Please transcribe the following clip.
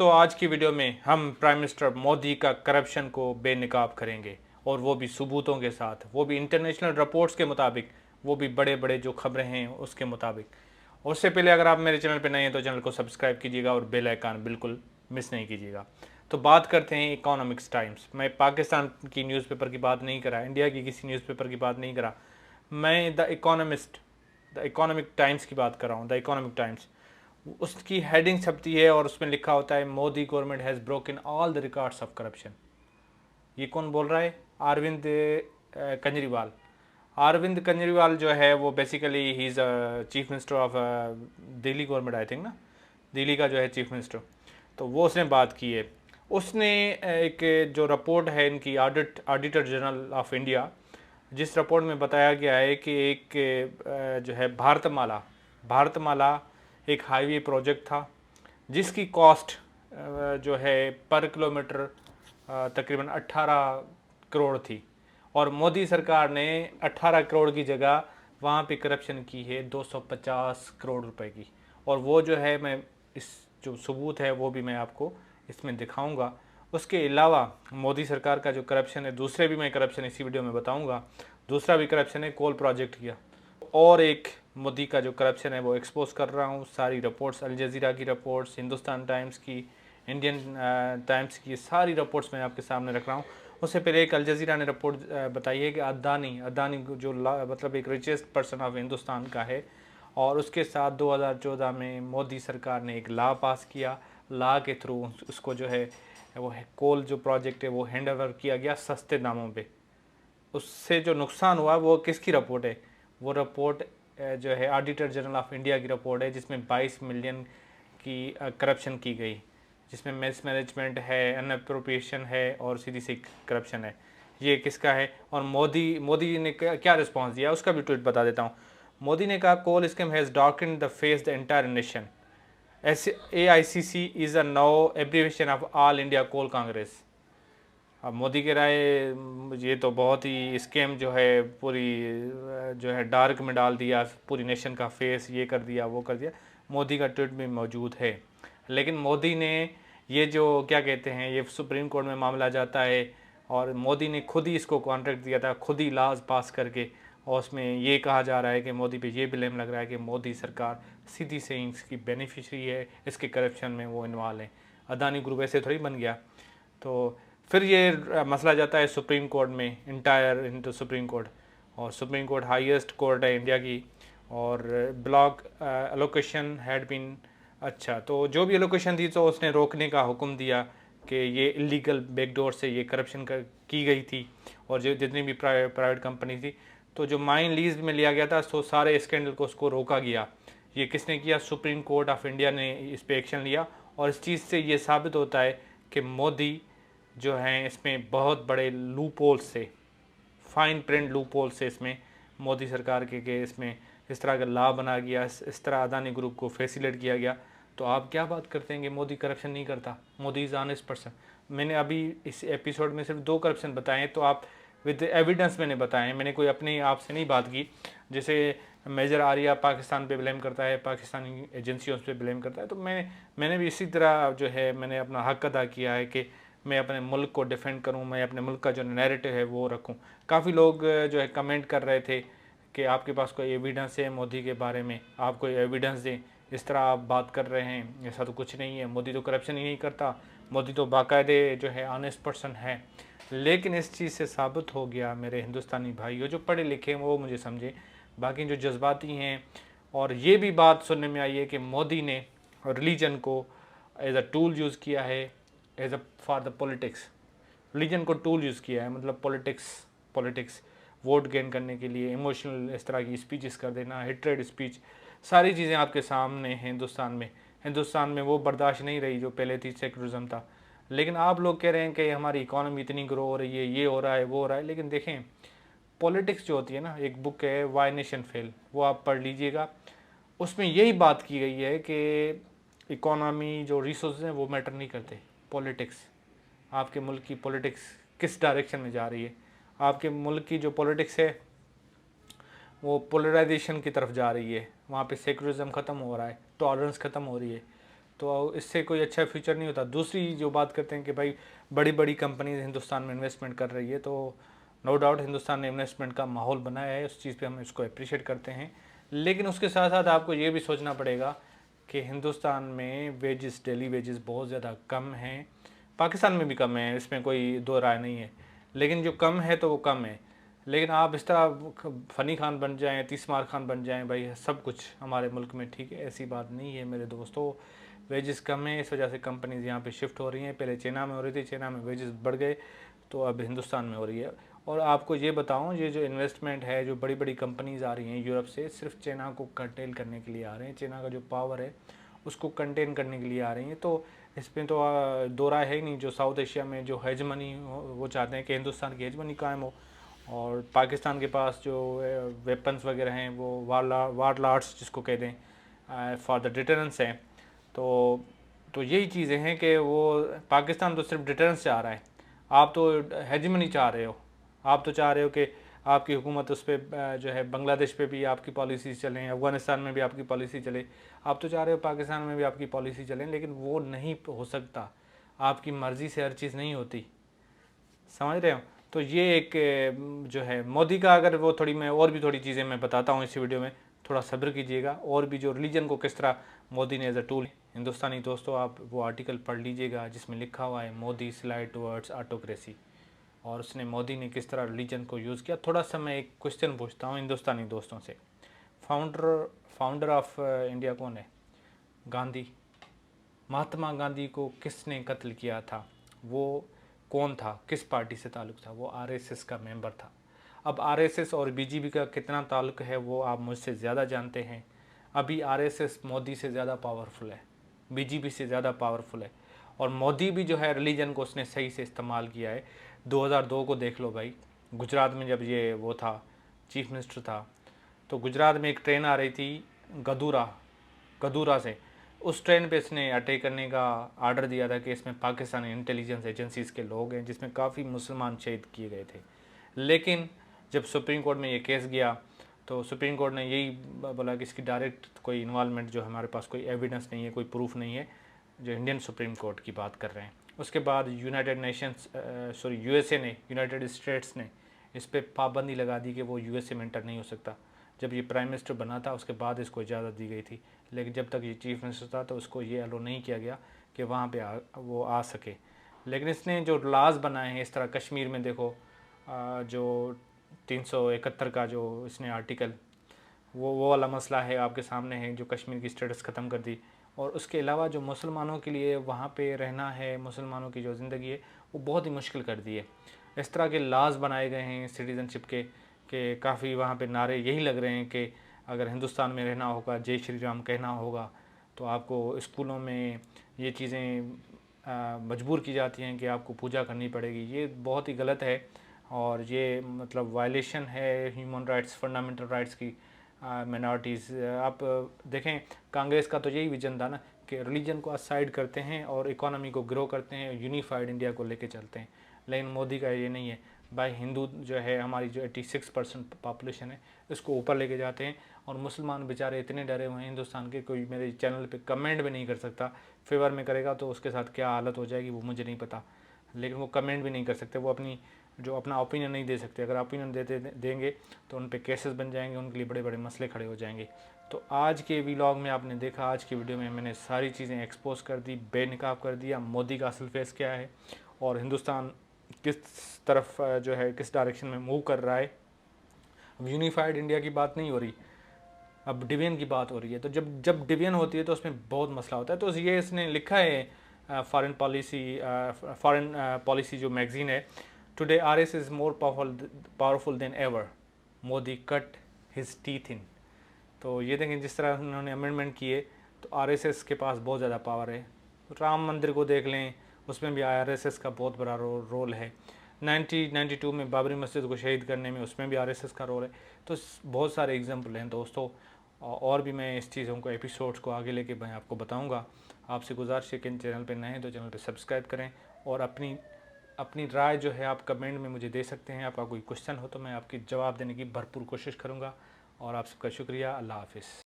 तो आज की वीडियो में हम प्राइम मिनिस्टर मोदी का करप्शन को बेनकाब करेंगे, और वो भी सबूतों के साथ, वो भी इंटरनेशनल रिपोर्ट्स के मुताबिक, वो भी बड़े बड़े जो खबरें हैं उसके मुताबिक। उससे पहले अगर आप मेरे चैनल पर नए हैं तो चैनल को सब्सक्राइब कीजिएगा और बेल आइकन बिल्कुल मिस नहीं कीजिएगा। तो बात करते हैं इकोनॉमिक्स टाइम्स। मैं पाकिस्तान की न्यूज़पेपर की बात नहीं करा, इंडिया की किसी न्यूज़पेपर की बात नहीं करा, मैं the economist, the economic times की बात कर रहा हूँ। द इकोनॉमिक टाइम्स, उसकी हेडिंग छपती है और उसमें लिखा होता है Modi government has broken all the records of corruption. ये कौन बोल रहा है? अरविंद केजरीवाल। अरविंद केजरीवाल जो है वो basically he is chief minister of Delhi government, I think ना, दिल्ली का जो है चीफ मिनिस्टर। तो वो उसने बात की है। उसने एक जो रिपोर्ट है इनकी, ऑडिटर जनरल ऑफ इंडिया, जिस रिपोर्ट में बताया गया है कि एक जो है भारतमाला एक हाईवे प्रोजेक्ट था जिसकी कॉस्ट जो है पर किलोमीटर तकरीबन 18 करोड़ थी, और मोदी सरकार ने 18 करोड़ की जगह वहाँ पे करप्शन की है 250 करोड़ रुपए की। और वो जो है, मैं इस जो सबूत है वो भी मैं आपको इसमें दिखाऊंगा। उसके अलावा मोदी सरकार का जो करप्शन है, दूसरे भी मैं करप्शन इसी वीडियो में बताऊंगा। दूसरा भी करप्शन है कोल प्रोजेक्ट किया, और एक मोदी का जो करप्शन है वो एक्सपोज कर रहा हूँ। सारी रिपोर्ट्स, अल जज़ीरा की रिपोर्ट्स, हिंदुस्तान टाइम्स की, इंडियन टाइम्स की, सारी रिपोर्ट्स मैं आपके सामने रख रहा हूँ। उससे पहले एक अल जज़ीरा ने रिपोर्ट बताई है कि अदानी जो मतलब एक रिचेस्ट पर्सन ऑफ हिंदुस्तान का है, और उसके साथ 2014 में मोदी सरकार ने एक लॉ पास किया। लॉ के थ्रू उसको जो है वो कोल जो प्रोजेक्ट है वो हैंड ओवर किया गया सस्ते दामों पे। उससे जो नुकसान हुआ वो किसकी रिपोर्ट है? वो रिपोर्ट जो है ऑडिटर जनरल ऑफ इंडिया की रिपोर्ट है, जिसमें 22 मिलियन की करप्शन की गई, जिसमें मिस मैनेजमेंट है, अनअप्रोप्रिएशन है और सीधी सी करप्शन है। ये किसका है? और मोदी ने क्या रिस्पॉन्स दिया उसका भी ट्वीट बता देता हूँ। मोदी ने कहा coal scheme has darkened the face the entire nation. AICC is a now abbreviation of all India coal Congress. अब मोदी के राय, ये तो बहुत ही स्कैम जो है पूरी जो है डार्क में डाल दिया, पूरी नेशन का फेस ये कर दिया वो कर दिया। मोदी का ट्वीट भी मौजूद है। लेकिन मोदी ने ये जो क्या कहते हैं, ये सुप्रीम कोर्ट में मामला जाता है, और मोदी ने खुद ही इसको कॉन्ट्रैक्ट दिया था, खुद ही लॉज पास करके, और उसमें ये कहा जा रहा है कि मोदी पे ये ब्लेम लग रहा है कि मोदी सरकार सीधी से इसकी बेनिफिशरी है, इसके करप्शन में वो इन्वॉल्व है। अदानी ग्रुप ऐसे थोड़ी बन गया। तो फिर ये मसला जाता है सुप्रीम कोर्ट में, इंटायर इनटू सुप्रीम कोर्ट, और सुप्रीम कोर्ट हाईएस्ट कोर्ट है इंडिया की। और ब्लॉक एलोकेशन हैड बीन, अच्छा, तो जो भी एलोकेशन थी तो उसने रोकने का हुक्म दिया कि ये इलीगल बैकडोर से ये करप्शन की गई थी, और जो जितनी भी प्राइवेट कंपनी थी, तो जो माइन लीज में लिया गया था तो सारे स्कैंडल को उसको रोका गया। ये किसने किया? सुप्रीम कोर्ट ऑफ इंडिया ने इस पर एक्शन लिया। और इस चीज़ से ये साबित होता है कि मोदी जो हैं इसमें बहुत बड़े लूप होल से, फाइन प्रिंट लूप होल से इसमें मोदी सरकार के इसमें इस तरह का लॉ बना गया, इस तरह अदानी ग्रुप को फैसिलेट किया गया। तो आप क्या बात करते हैं कि मोदी करप्शन नहीं करता? Modi is honest person. मैंने अभी इस एपिसोड में सिर्फ 2 करप्शन बताए हैं, तो आप विद एविडेंस मैंने बताए हैं, मैंने कोई अपने आप से नहीं बात की। जैसे मेजर आर्या पाकिस्तान पे ब्लेम करता है, पाकिस्तानी एजेंसियों पे ब्लेम करता है, तो मैंने भी इसी तरह जो है मैंने अपना हक अदा किया है कि मैं अपने मुल्क को डिफेंड करूं, मैं अपने मुल्क का जो नैरेटिव है वो रखूं। काफ़ी लोग जो है कमेंट कर रहे थे कि आपके पास कोई एविडेंस है मोदी के बारे में, आप कोई एविडेंस दें, इस तरह आप बात कर रहे हैं, ऐसा तो कुछ नहीं है, मोदी तो करप्शन ही नहीं करता, मोदी तो बाकायदे जो है ऑनेस्ट पर्सन है। लेकिन इस चीज़ से साबित हो गया मेरे हिंदुस्तानी भाइयों, जो पढ़े लिखे हैं वो मुझे समझे, बाकी जो जज्बाती हैं, और ये भी बात सुनने में आई है कि मोदी ने रिलीजन को एज अ टूल यूज़ किया है, as a for the politics. Religion को टूल यूज़ किया है, मतलब पॉलिटिक्स वोट गेन करने के लिए, इमोशनल इस तरह की स्पीचेस कर देना, हेट्रेड स्पीच, सारी चीज़ें आपके सामने हैं। हिंदुस्तान में वो बर्दाश्त नहीं रही जो पहले थी, सेकुलरिज्म था। लेकिन आप लोग कह रहे हैं कि हमारी इकॉनमी इतनी ग्रो हो रही है, ये हो रहा है वो हो रहा है, लेकिन देखें पॉलिटिक्स जो होती है ना, एक बुक है वाई नेशन फेल, वो आप पढ़ लीजिएगा। उसमें यही बात की गई है कि इकोनॉमी जो रिसोर्स हैं वो मैटर नहीं करते, पॉलिटिक्स, आपके मुल्क की पॉलिटिक्स किस डायरेक्शन में जा रही है। आपके मुल्क की जो पॉलिटिक्स है वो पोलराइजेशन की तरफ जा रही है, वहाँ पे सेकुलरिज्म ख़त्म हो रहा है, टॉलरेंस ख़त्म हो रही है। तो इससे कोई अच्छा फ्यूचर नहीं होता। दूसरी जो बात करते हैं कि भाई बड़ी बड़ी कंपनीज हिंदुस्तान में इन्वेस्टमेंट कर रही है, तो नो डाउट हिंदुस्तान ने इन्वेस्टमेंट का माहौल बनाया है, उस चीज़ पे हम इसको अप्रिशिएट करते हैं। लेकिन उसके साथ साथ आपको ये भी सोचना पड़ेगा कि हिंदुस्तान में वेजेस, डेली वेजेस बहुत ज़्यादा कम हैं। पाकिस्तान में भी कम है, इसमें कोई दो राय नहीं है, लेकिन जो कम है तो वो कम है। लेकिन आप इस तरह फ़नी खान बन जाएं, तीसमार खान बन जाएं, भाई सब कुछ हमारे मुल्क में ठीक है, ऐसी बात नहीं है मेरे दोस्तों। वेजेस कम है, इस वजह से कंपनीज यहाँ पे शिफ्ट हो रही हैं। पहले चाइना में हो रही थी, चाइना में वेजेस बढ़ गए, तो अब हिंदुस्तान में हो रही है। और आपको ये बताऊँ, ये जो इन्वेस्टमेंट है, जो बड़ी बड़ी कंपनीज आ रही हैं यूरोप से, सिर्फ चाइना को कंटेन करने के लिए आ रहे हैं। चाइना का जो पावर है उसको कंटेन करने के लिए आ रही हैं। तो इसमें तो दो राय है ही नहीं। जो साउथ एशिया में जो हेजमनी वो चाहते हैं कि हिंदुस्तान की हेजमनी कायम हो, और पाकिस्तान के पास जो वेपन्स वगैरह हैं वो वार लॉर्ड्स जिसको कह दें फॉर द डिटरेंस हैं। तो यही चीज़ें हैं कि वो पाकिस्तान तो सिर्फ डिटरेंस चाह रहा है, आप तो हेजमनी चाह रहे हो। आप तो चाह रहे हो कि आपकी हुकूमत उस पर जो है बांग्लादेश पे भी आपकी पॉलिसी चलें, अफ़गानिस्तान में भी आपकी पॉलिसी चले। आप तो चाह रहे हो पाकिस्तान में भी आपकी पॉलिसी चलें, लेकिन वो नहीं हो सकता। आपकी मर्ज़ी से हर चीज़ नहीं होती, समझ रहे हो। तो ये एक जो है मोदी का, अगर वो थोड़ी, मैं और भी थोड़ी चीज़ें मैं बताता हूँ इस वीडियो में, थोड़ा सब्र कीजिएगा। और भी जो रिलीजन को किस तरह मोदी ने एज अ टूल, हिंदुस्तानी दोस्तों आप वो आर्टिकल पढ़ लीजिएगा जिसमें लिखा हुआ है मोदी स्लाइड टुवर्ड्स ऑटोक्रेसी, और उसने मोदी ने किस तरह रिलीजन को यूज़ किया। थोड़ा सा मैं एक क्वेश्चन पूछता हूँ हिंदुस्तानी दोस्तों से, फाउंडर ऑफ इंडिया कौन है? गांधी। महात्मा गांधी को किसने कत्ल किया था? वो कौन था, किस पार्टी से ताल्लुक़ था? वो आरएसएस का मेंबर था। अब आरएसएस और बीजेपी का कितना ताल्लुक़ है वो आप मुझसे ज़्यादा जानते हैं। अभी आरएसएस मोदी से ज़्यादा पावरफुल है, बीजेपी से ज़्यादा पावरफुल है। और मोदी भी जो है रिलीजन को उसने सही से इस्तेमाल किया है। 2002 को देख लो भाई, गुजरात में जब ये वो था, चीफ मिनिस्टर था, तो गुजरात में एक ट्रेन आ रही थी गदूरा से। उस ट्रेन पे इसने अटैक करने का आर्डर दिया था कि इसमें पाकिस्तानी इंटेलिजेंस एजेंसीज़ के लोग हैं, जिसमें काफ़ी मुसलमान शहीद किए गए थे। लेकिन जब सुप्रीम कोर्ट में ये केस गया तो सुप्रीम कोर्ट ने यही बोला कि इसकी डायरेक्ट कोई इन्वॉल्वमेंट, जो हमारे पास कोई एविडेंस नहीं है, कोई प्रूफ नहीं है, जो इंडियन सुप्रीम कोर्ट की बात कर रहे हैं। उसके बाद यूएसए ने, यूनाइटेड स्टेट्स ने इस पर पाबंदी लगा दी कि वो यूएसए में एंटर नहीं हो सकता। जब ये प्राइम मिनिस्टर बना था उसके बाद इसको इजाज़त दी गई थी, लेकिन जब तक ये चीफ मिनिस्टर था तो उसको ये अलो नहीं किया गया कि वहाँ पे वो आ सके। लेकिन इसने जो लॉज बनाए हैं, इस तरह कश्मीर में देखो, जो 371 का जो इसने आर्टिकल, वो वाला मसला है आपके सामने है, जो कश्मीर की स्टेटस ख़त्म कर दी। और उसके अलावा जो मुसलमानों के लिए वहाँ पे रहना है, मुसलमानों की जो ज़िंदगी है वो बहुत ही मुश्किल कर दी है। इस तरह के लॉज बनाए गए हैं सिटीज़नशिप के कि काफ़ी वहाँ पे नारे यही लग रहे हैं कि अगर हिंदुस्तान में रहना होगा, जय श्री राम कहना होगा, तो आपको स्कूलों में ये चीज़ें मजबूर की जाती हैं कि आपको पूजा करनी पड़ेगी। ये बहुत ही गलत है, और ये मतलब वायलेशन है ह्यूमन राइट्स, फंडामेंटल राइट्स की। मिनॉरिटीज़ आप देखें, कांग्रेस का तो यही विजन था ना कि रिलीजन को असाइड करते हैं और इकोनॉमी को ग्रो करते हैं, यूनिफाइड इंडिया को लेके चलते हैं। लेकिन मोदी का ये नहीं है भाई। हिंदू जो है, हमारी जो 86% पॉपुलेशन है, इसको ऊपर लेके जाते हैं, और मुसलमान बेचारे इतने डरे हुए हैं हिंदुस्तान के, कोई मेरे चैनल पे कमेंट भी नहीं कर सकता। फेवर में करेगा तो उसके साथ क्या हालत हो जाएगी वो मुझे नहीं पता, लेकिन वो कमेंट भी नहीं कर सकते, वो अपना ओपिनियन नहीं दे सकते। अगर ओपिनियन देंगे तो उन पे केसेस बन जाएंगे, उनके लिए बड़े बड़े मसले खड़े हो जाएंगे। तो आज के व्लॉग में आपने देखा, आज की वीडियो में मैंने सारी चीज़ें एक्सपोज कर दी, बेनकाब कर दिया, मोदी का असल फेस क्या है और हिंदुस्तान किस तरफ जो है, किस डायरेक्शन में मूव कर रहा है। अब यूनिफाइड इंडिया की बात नहीं हो रही, अब डिवीजन की बात हो रही है। तो जब डिवीजन होती है तो उसमें बहुत मसला होता है। तो ये इसने लिखा है फॉरेन पॉलिसी जो मैगजीन है, today RS is more powerful than ever, Modi cut his teeth in. तो ये देखें जिस तरह उन्होंने अमेंडमेंट किए, तो आरएसएस के पास बहुत ज़्यादा पावर है। राम मंदिर को देख लें, उसमें भी आरएसएस का बहुत बड़ा रोल है। 1992 में बाबरी मस्जिद को शहीद करने में उसमें भी आरएसएस का रोल है। तो बहुत सारे एग्जाम्पल हैं दोस्तों, और भी मैं इस चीज़ों को, एपिसोड्स को आगे लेके मैं आपको बताऊंगा। आपसे गुजारिश है कि चैनल पे नए हैं तो चैनल पे सब्सक्राइब करें, और अपनी राय जो है आप कमेंट में मुझे दे सकते हैं। आपका कोई क्वेश्चन हो तो मैं आपकी जवाब देने की भरपूर कोशिश करूँगा। और आप सबका शुक्रिया। अल्लाह हाफिज़।